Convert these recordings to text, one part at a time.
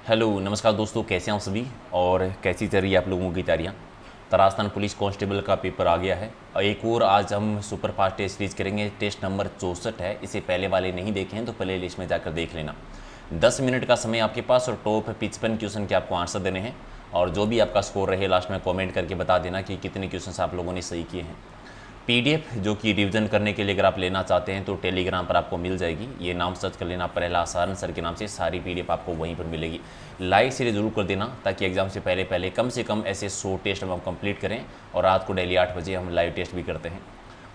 Hello नमस्कार दोस्तों, कैसे हैं आप सभी और कैसी चल रही है आप लोगों की तैयारियां। तो राजस्थान पुलिस कांस्टेबल का पेपर आ गया है और एक और आज हम सुपर फास्ट टेस्ट सीरीज करेंगे। टेस्ट नंबर 64 है। इसे पहले वाले नहीं देखे हैं तो प्ले लिस्ट में जाकर देख लेना। 10 मिनट का समय आपके पास और टॉप 55 क्वेश्चन के आपको आंसर देने हैं और जो भी आपका स्कोर रहे लास्ट में कॉमेंट करके बता देना कि कितने क्वेश्चन आप लोगों ने सही किए हैं। पीडीएफ जो कि रिवीजन करने के लिए अगर आप लेना चाहते हैं तो टेलीग्राम पर आपको मिल जाएगी। ये नाम सर्च कर लेना, प्रहलाद सारन सर के नाम से सारी पीडीएफ आपको वहीं पर मिलेगी। लाइक शेयर जरूर कर देना ताकि एग्जाम से पहले कम से कम ऐसे 100 टेस्ट हम कंप्लीट करें। और रात को डेली 8 बजे हम लाइव टेस्ट भी करते हैं।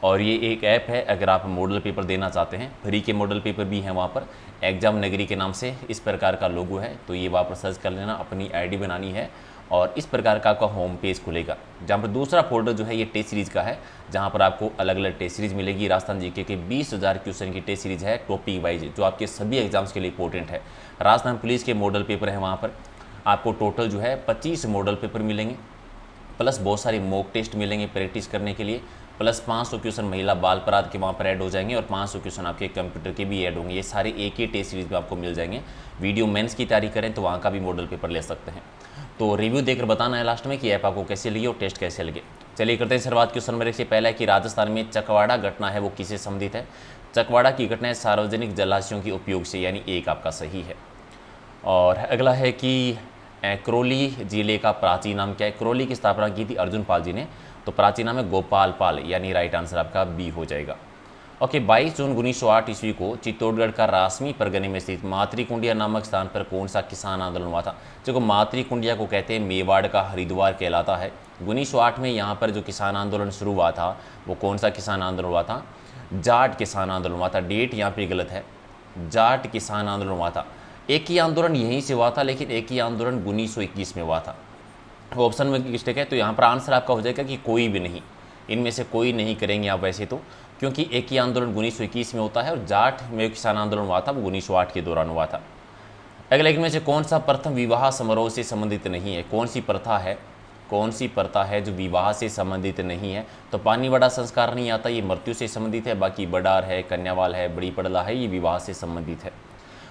और ये एक ऐप है, अगर आप मॉडल पेपर देना चाहते हैं, फ्री के मॉडल पेपर भी हैं वहाँ पर। एग्जाम नगरी के नाम से इस प्रकार का लोगो है, तो ये वहाँ पर सर्च कर लेना। अपनी आईडी बनानी है और इस प्रकार का आपका होम पेज खुलेगा जहाँ पर दूसरा फोल्डर जो है ये टेस्ट सीरीज़ का है, जहाँ पर आपको अलग अलग टेस्ट सीरीज मिलेगी। राजस्थान जीके के 20,000 क्वेश्चन की टेस्ट सीरीज है टॉपिक वाइज, जो आपके सभी एग्जाम्स के लिए इंपॉर्टेंट है। राजस्थान पुलिस के मॉडल पेपर है, वहाँ पर आपको टोटल जो है 25 मॉडल पेपर मिलेंगे, प्लस बहुत सारे मॉक टेस्ट मिलेंगे प्रैक्टिस करने के लिए, प्लस 500 क्वेश्चन महिला बाल अपराध के वहाँ पर ऐड हो जाएंगे और 500 क्वेश्चन आपके कंप्यूटर के भी ऐड होंगे। ये सारे एक ही टेस्ट सीरीज में आपको मिल जाएंगे। वीडियो मेंस की तैयारी करें तो वहाँ का भी मॉडल पेपर ले सकते हैं। तो रिव्यू देकर बताना है लास्ट में कि ऐप आपको कैसे लगी और टेस्ट कैसे लगे। चलिए करते हैं शुरुआत। क्वेश्चन नंबर 1 से पहला है कि राजस्थान में चकवाड़ा घटना है वो किससे संबंधित है। चकवाड़ा की घटना है सार्वजनिक जलाशयों के उपयोग से, यानी एक आपका सही है। और अगला है कि करौली जिले का प्राचीन नाम क्या है। करौली की स्थापना की थी अर्जुन पाल जी ने, तो प्राचीन नाम है गोपाल पाल, यानी राइट आंसर आपका बी हो जाएगा। ओके, 22 जून 1908 ईस्वी को चित्तौड़गढ़ का रासमी परगने में स्थित मातृकुंडिया नामक स्थान पर कौन सा किसान आंदोलन हुआ था। जो मातृकुंडिया को कहते हैं मेवाड़ का हरिद्वार कहलाता है। 1908 में यहाँ पर जो किसान आंदोलन शुरू हुआ था वो कौन सा किसान आंदोलन हुआ था। जाट किसान आंदोलन हुआ था। डेट यहाँ पे गलत है, जाट किसान आंदोलन हुआ था। एक ही आंदोलन यहीं से हुआ था, लेकिन एक ही आंदोलन 1921 में हुआ था। ऑप्शन में मिस्टेक है, तो यहाँ पर आंसर आपका हो जाएगा कि कोई भी नहीं, इनमें से कोई नहीं करेंगे आप वैसे तो, क्योंकि एक ही आंदोलन 1921 में होता है और जाट में किसान आंदोलन हुआ था वो 1908 के दौरान हुआ था। अगले में से कौन सा प्रथम विवाह समारोह से संबंधित नहीं है। कौन सी प्रथा है, कौन सी प्रथा है जो विवाह से संबंधित नहीं है। तो पानी बड़ा संस्कार नहीं आता, ये मृत्यु से संबंधित है। बाकी बडार है, कन्यावाल है, बड़ी पड़ला है, ये विवाह से संबंधित है।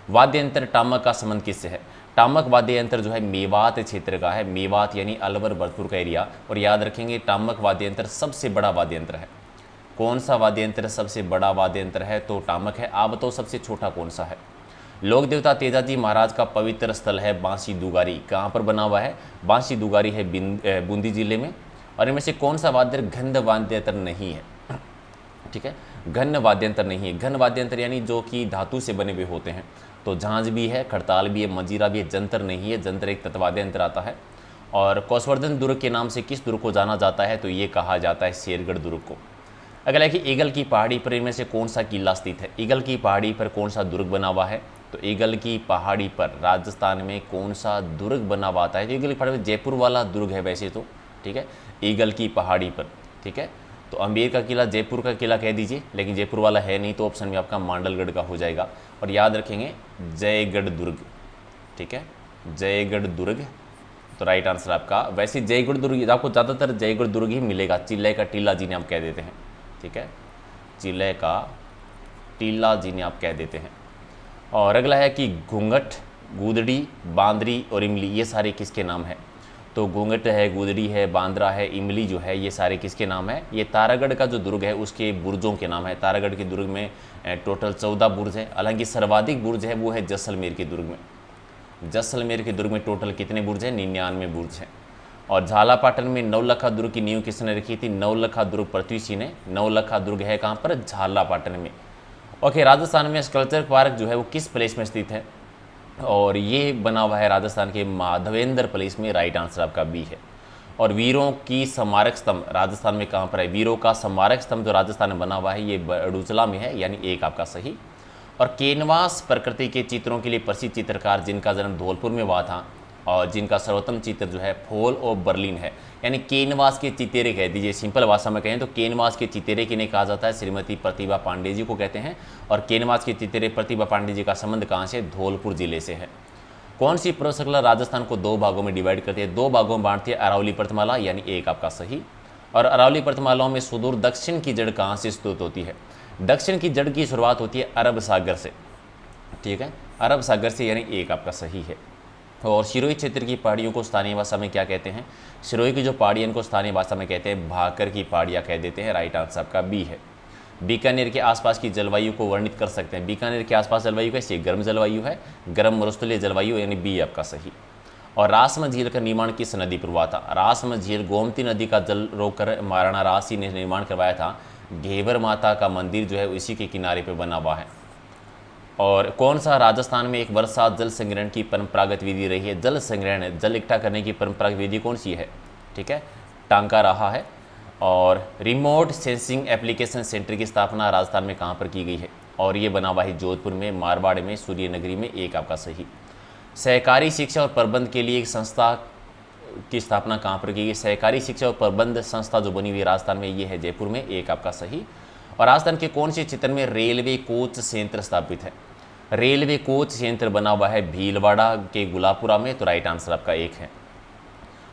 वाद्य यंत्र टामक का संबंध किससे है। टामक वाद्य यंत्र जो है मेवात क्षेत्र का है। मेवात यानी अलवर भरतपुर का एरिया। और याद रखेंगे टामक वाद्य यंत्र सबसे बड़ा वाद्य यंत्र है। कौन सा वाद्य यंत्र सबसे बड़ा वाद्य यंत्र है, तो टामक है। आप बताओ सबसे छोटा कौन सा है। लोक देवता तेजाजी महाराज का पवित्र स्थल है बांसी दुगारी, कहाँ पर बना हुआ है। बांसी दुगारी है बूंदी जिले में। और इनमें से कौन सा वाद्य घन वाद्य यंत्र नहीं है। ठीक है, घन वाद्य यंत्र नहीं है। घन वाद्य यंत्र यानी जो कि धातु से बने हुए होते हैं, तो झांझ भी है, खड़ताल भी है, मंजीरा भी है। जंतर नहीं है, जंतर एक तत्वाद्य यंत्र आता है। और कौशवर्धन दुर्ग के नाम से किस दुर्ग को जाना जाता है, तो ये कहा जाता है शेरगढ़ दुर्ग को। अगला है कि ईगल की पहाड़ी पर इनमें से कौन सा किला स्थित है। ईगल की पहाड़ी पर कौन सा दुर्ग बना हुआ है, तो ईगल की पहाड़ी पर राजस्थान में कौन सा दुर्ग बना हुआ आता है। तो ईगल की पहाड़ी पर जयपुर वाला दुर्ग है वैसे तो, ठीक है, ईगल की पहाड़ी पर। ठीक है, तो अम्बेर का किला जयपुर का किला कह दीजिए, लेकिन जयपुर वाला है नहीं, तो ऑप्शन में आपका मांडलगढ़ का हो जाएगा। और याद रखेंगे जयगढ़ दुर्ग। ठीक है, जयगढ़ दुर्ग, तो राइट आंसर आपका। वैसे जयगढ़ दुर्ग आपको ज़्यादातर जयगढ़ दुर्ग ही मिलेगा। चिल्ले का टीला जिन्हें आप कह देते हैं, ठीक है, चिल्ले का टीला जिन्हें आप कह देते हैं। और अगला है कि घूंघट, गूदड़ी, बांदरी और इमली, ये सारे किसके नाम है। तो घूंघट है, गूदड़ी है, बांद्रा है, इमली जो है, ये सारे किसके नाम है। ये तारागढ़ का जो दुर्ग है उसके बुर्जों के नाम है। तारागढ़ के दुर्ग में टोटल 14 बुर्ज है। हालांकि सर्वाधिक बुर्ज है वो है जैसलमेर के दुर्ग में। जैसलमेर के दुर्ग में टोटल कितने बुर्ज हैं, 99 बुर्ज हैं। और झालापाटन में नवलखा दुर्ग की नींव किसने रखी थी। नवलखा दुर्ग पृथ्वी सिंह ने। नवलखा दुर्ग है कहाँ पर, झालापाटन में। ओके, राजस्थान में स्कल्पचर पार्क जो है वो किस प्लेस में स्थित है, और ये बना हुआ है राजस्थान के माधवेंद्र प्लेस में। राइट आंसर आपका बी है। और वीरों की स्मारक स्तंभ राजस्थान में कहाँ पर है। वीरों का स्मारक स्तंभ जो राजस्थान में बना हुआ है ये बड़ूचला में है, यानी एक आपका सही। और कैनवास प्रकृति के चित्रों के लिए प्रसिद्ध चित्रकार जिनका जन्म धौलपुर में हुआ था और जिनका सर्वोत्तम चित्र जो है फॉल ऑफ बर्लिन है, यानी कैनवास के चितेरे कह दीजिए। सिंपल भाषा में कहें तो कैनवास के चितेरे किन्हें कहा जाता है, श्रीमती प्रतिभा पांडे जी को कहते हैं। और कैनवास के चितेरे प्रतिभा पांडे जी का संबंध कहाँ से, धौलपुर जिले से है। कौन सी पर्वत श्रृंखला राजस्थान को 2 भागों में डिवाइड करती है, 2 भागों में बांटती है। अरावली पर्वतमाला, यानी एक आपका सही। और अरावली पर्वतमालाओं में सुदूर दक्षिण की जड़ कहाँ से स्थित होती है। दक्षिण की जड़ की शुरुआत होती है अरब सागर से। ठीक है, अरब सागर से, यानी एक आपका सही है। और सिरोही क्षेत्र की पहाड़ियों को स्थानीय भाषा में क्या कहते हैं? सिरोही की जो पहाड़ियों को स्थानीय भाषा में कहते हैं भाकर की पहाड़ियाँ कह देते हैं। राइट आंसर आपका बी है। बीकानेर के आसपास की जलवायु को वर्णित कर सकते हैं। बीकानेर के आसपास जलवायु कैसी? गर्म जलवायु है, गर्म मरुस्थलीय जलवायु, यानी बी आपका सही। और रासम झील का निर्माण किस नदी पर हुआ था? रासम झील गोमती नदी का जल रोककर महाराणा रासी ने निर्माण करवाया था। घेवर माता का मंदिर जो है इसी के किनारे पर बना हुआ है। और कौन सा राजस्थान में एक वर्षा जल संग्रहण की परंपरागत विधि रही है? जल संग्रहण, जल इकट्ठा करने की परंपरागत विधि कौन सी है? ठीक है, टांका रहा है। और रिमोट सेंसिंग एप्लीकेशन सेंटर की स्थापना राजस्थान में कहाँ पर की गई है? और ये बना हुआ है जोधपुर में, मारवाड़ में, सूर्यनगरी में, एक आपका सही। सहकारी शिक्षा और प्रबंध के लिए एक संस्था की स्थापना कहाँ पर की गई? सहकारी शिक्षा और प्रबंध संस्था जो बनी हुई राजस्थान में, ये है जयपुर में, एक आपका सही। और राजस्थान के कौन से क्षेत्र में रेलवे कोच संयंत्र स्थापित है? रेलवे कोच संयंत्र बना हुआ है भीलवाड़ा के गुलापुरा में, तो राइट आंसर आपका एक है।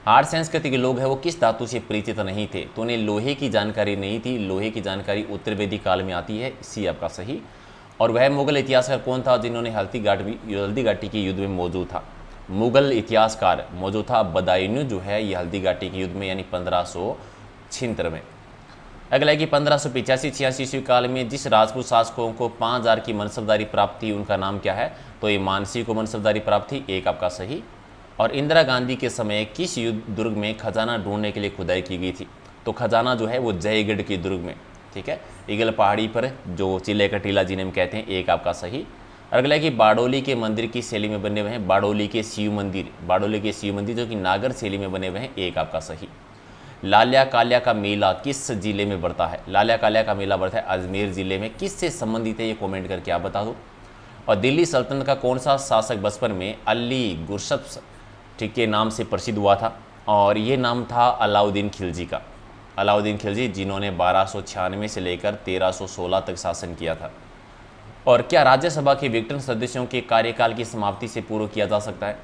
आर्य संस्कृति के लोग हैं वो किस धातु से परिचित नहीं थे? तो उन्हें लोहे की जानकारी नहीं थी। लोहे की जानकारी उत्तर वैदिक काल में आती है, सी आपका सही। और वह मुगल इतिहासकार कौन था जिन्होंने हल्दीघाटी के युद्ध में मौजूद था? मुगल इतिहासकार मौजूद था बदायूं जो है ये हल्दीघाटी के युद्ध में, यानी 1576 में। अगला है कि 1585-86 ईस्वी काल में जिस राजपूत शासकों को 5000 की मनसबदारी प्राप्त थी उनका नाम क्या है? तो ये मानसी को मनसबदारी प्राप्त थी, एक आपका सही। और इंदिरा गांधी के समय किस युद्ध दुर्ग में खजाना ढूंढने के लिए खुदाई की गई थी? तो खजाना जो है वो जयगढ़ के दुर्ग में, ठीक है, ईगल पहाड़ी पर जो चिल्ले का टीला जिन्हें हम कहते हैं, एक आपका सही। अगला है कि बारडोली के मंदिर की शैली में बने हुए हैं? बारडोली के शिव मंदिर जो कि नागर शैली में बने हुए हैं, एक आपका सही। लालिया कालिया का मेला किस जिले में बढ़ता है? लालिया कालिया का मेला बढ़ता है अजमेर जिले में। किससे संबंधित है ये कमेंट करके आप बता दो। और दिल्ली सल्तनत का कौन सा शासक बचपन में अली गुरशप्स ठीक के नाम से प्रसिद्ध हुआ था? और ये नाम था अलाउद्दीन खिलजी का। अलाउद्दीन खिलजी जिन्होंने 1296 से लेकर 1316 तक शासन किया था। और क्या राज्यसभा के विघटन सदस्यों के कार्यकाल की समाप्ति से पूर्व किया जा सकता है?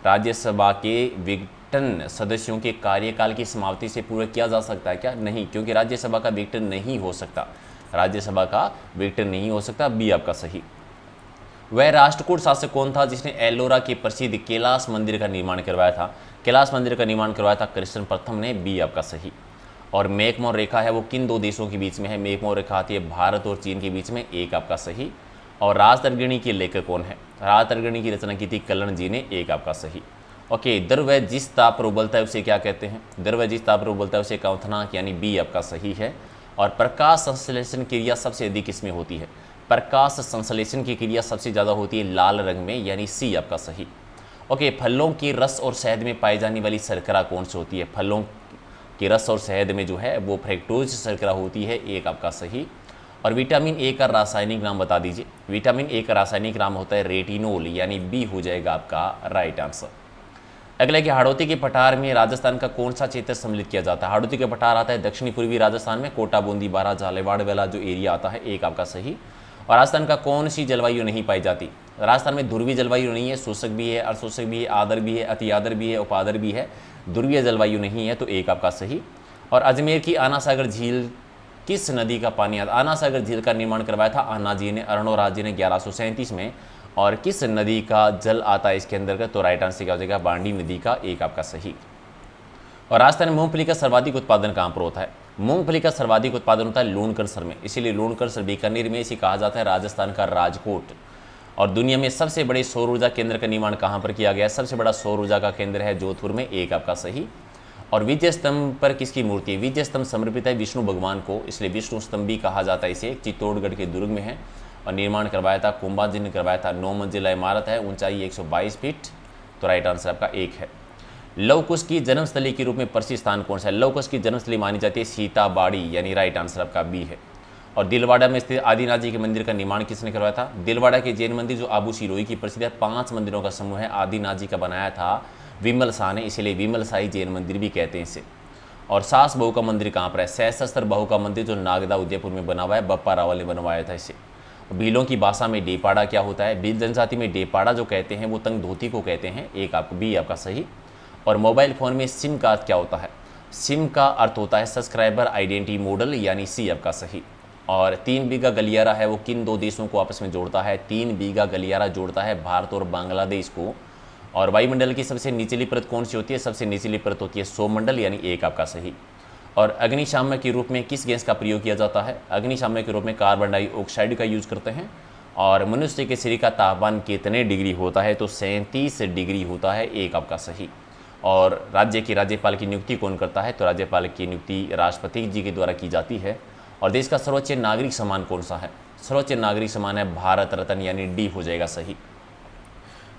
राज्यसभा के विघटन सदस्यों के कार्यकाल की समाप्ति से पूर्व किया जा सकता है क्या? नहीं, क्योंकि राज्यसभा का विघटन नहीं हो सकता। राज्यसभा का विघटन नहीं हो सकता, बी आपका सही। वह राष्ट्रकूट शासक कौन था जिसने एलोरा के प्रसिद्ध कैलाश मंदिर का निर्माण करवाया था? कैलाश मंदिर का निर्माण करवाया था कृष्ण प्रथम ने, बी आपका सही। और मैकमोहन रेखा है वो किन दो देशों के बीच में है? मैकमोहन रेखा आती है भारत और चीन के बीच में, एक आपका सही। और राजतरंगिणी के लेखक कौन है? राजतरंगिणी की रचना की थी कल्हण जी ने, एक आपका सही। ओके, द्रव्य जिस ताप पर उबलता है उसे क्या कहते हैं? द्रव्य जिस ताप पर उबलता है उसे क्वथनांक, यानी बी आपका सही है। और प्रकाश संश्लेषण क्रिया सबसे अधिक किसमें होती है? प्रकाश संश्लेषण की क्रिया सबसे ज़्यादा होती है लाल रंग में, यानी सी आपका सही। ओके, फलों के रस और शहद में पाई जाने वाली शर्करा कौन सी होती है? फलों के रस और शहद में जो है वो फ्रैक्टोज शर्करा होती है, एक आपका सही। और विटामिन ए का रासायनिक नाम बता दीजिए। विटामिन ए का रासायनिक नाम होता है रेटिनोल, यानी बी हो जाएगा आपका राइट आंसर। अगला कि हाड़ौती के पठार में राजस्थान का कौन सा क्षेत्र सम्मिलित किया जाता है? हाड़ौती के पठार आता है दक्षिणी पूर्वी राजस्थान में, कोटा, बूंदी, बारा, झालावाड़ वाला जो एरिया आता है, एक आपका सही। और राजस्थान का कौन सी जलवायु नहीं पाई जाती? राजस्थान में ध्रुवीय जलवायु नहीं है, शोषक भी है, अर्शोषक भी है, आदर भी है, अति आदर भी है, उपादर भी है, ध्रुवीय जलवायु नहीं है, तो एक आपका सही। और अजमेर की आना सागर झील किस नदी का पानी आता? आना सागर झील का निर्माण करवाया था आना जी ने, अरुणोराज जी ने 1137 में। और किस नदी का जल आता है इसके अंतर्गत? तो राइट आंसर क्या हो जाएगा? बांडी नदी का, एक आपका सही। और राजस्थान में मूंगफली का सर्वाधिक उत्पादन कहाँ पर होता है? मूंगफली का सर्वाधिक उत्पादन होता है लूणकरसर में, इसीलिए लूणकरसर बीकानेर में इसे कहा जाता है राजस्थान का राजकोट। और दुनिया में सबसे बड़े सौर ऊर्जा केंद्र का निर्माण कहाँ पर किया गया? सबसे बड़ा सौर ऊर्जा का केंद्र है जोधपुर में, एक आपका सही। और विजय स्तंभ पर किसकी मूर्ति है? विजय स्तंभ समर्पित है विष्णु भगवान को, इसलिए विष्णु स्तंभ भी कहा जाता है इसे। चित्तौड़गढ़ के दुर्ग में है और निर्माण करवाया था कुंभा जी ने करवाया था। 9 मंजिला इमारत है, ऊंचाई 122 फीट, तो राइट आंसर आपका एक है। लव कुश की जन्मस्थली के रूप में प्रसिद्ध स्थान कौन सा है? लव कुश की जन्मस्थली मानी जाती है सीताबाड़ी, यानी राइट आंसर आपका बी है। और दिलवाड़ा में स्थित आदिनाथ जी के मंदिर का निर्माण किसने करवाया था? दिलवाड़ा के जैन मंदिर जो आबू सिरोही की प्रसिद्ध है, 5 मंदिरों का समूह है, आदिनाथ जी का बनाया था विमल शाह ने, इसीलिए विमल शाही जैन मंदिर भी कहते हैं इसे। और सास बहू का मंदिर कहाँ पर है? सहस्त्र बहू का मंदिर जो नागदा उदयपुर में बना हुआ है, बप्पा रावल ने बनवाया था इसे। भीलों की भाषा में डेपाड़ा क्या होता है? भील जनजाति में डेपाड़ा जो कहते हैं वो तंग धोती को कहते हैं, एक आपको बी आपका सही। और मोबाइल फ़ोन में सिम का अर्थ क्या होता है? सिम का अर्थ होता है सब्सक्राइबर आइडेंटिटी मॉडल, यानी सी आपका सही। और 3 बीघा गलियारा है वो किन 2 देशों को आपस में जोड़ता है? 3 बीघा गलियारा जोड़ता है भारत और बांग्लादेश को। और वायुमंडल की सबसे निचली परत कौन सी होती है? सबसे निचली परत होती है सौरमंडल, यानी एक आपका सही। और अग्निशामक के रूप में किस गैस का प्रयोग किया जाता है? अग्निशामक के रूप में कार्बन डाइऑक्साइड का यूज करते हैं। और मनुष्य के शरीर का तापमान कितने डिग्री होता है? तो 37 डिग्री होता है, एक आपका सही। और राज्य के राज्यपाल की नियुक्ति कौन करता है? तो राज्यपाल की नियुक्ति राष्ट्रपति जी के द्वारा की जाती है। और देश का सर्वोच्च नागरिक सम्मान कौन सा है? सर्वोच्च नागरिक सम्मान है भारत रत्न, यानी डी हो जाएगा सही।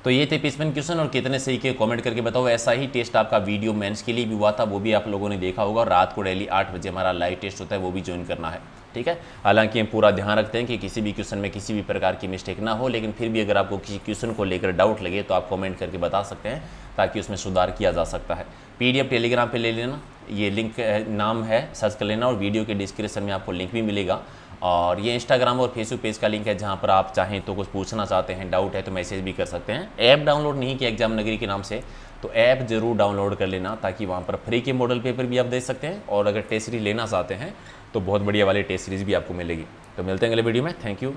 तो ये थे 25 क्वेश्चन, और कितने सही के कमेंट करके बताओ। ऐसा ही टेस्ट आपका वीडियो मेंस के लिए भी हुआ था, वो भी आप लोगों ने देखा होगा। रात को डेली 8 बजे हमारा लाइव टेस्ट होता है, वो भी ज्वाइन करना है, ठीक है। हालांकि हम पूरा ध्यान रखते हैं कि किसी भी क्वेश्चन में किसी भी प्रकार की मिस्टेक ना हो, लेकिन फिर भी अगर आपको किसी क्वेश्चन को लेकर डाउट लगे तो आप कमेंट करके बता सकते हैं, ताकि उसमें सुधार किया जा सकता है। PDF टेलीग्राम पे ले लेना, ये लिंक नाम है, सर्च कर लेना, और वीडियो के डिस्क्रिप्शन में आपको लिंक भी मिलेगा। और ये इंस्टाग्राम और फेसबुक पेज का लिंक है, जहाँ पर आप चाहें तो कुछ पूछना चाहते हैं, डाउट है तो मैसेज भी कर सकते हैं। ऐप डाउनलोड नहीं किया एग्जाम नगरी के नाम से, तो ऐप जरूर डाउनलोड कर लेना, ताकि वहाँ पर फ्री के मॉडल पेपर भी आप दे सकते हैं। और अगर टेस्ट सीरीज लेना चाहते हैं तो बहुत बढ़िया वाली टेस्ट सीरीज भी आपको मिलेगी। तो मिलते हैं अगले वीडियो में, थैंक यू।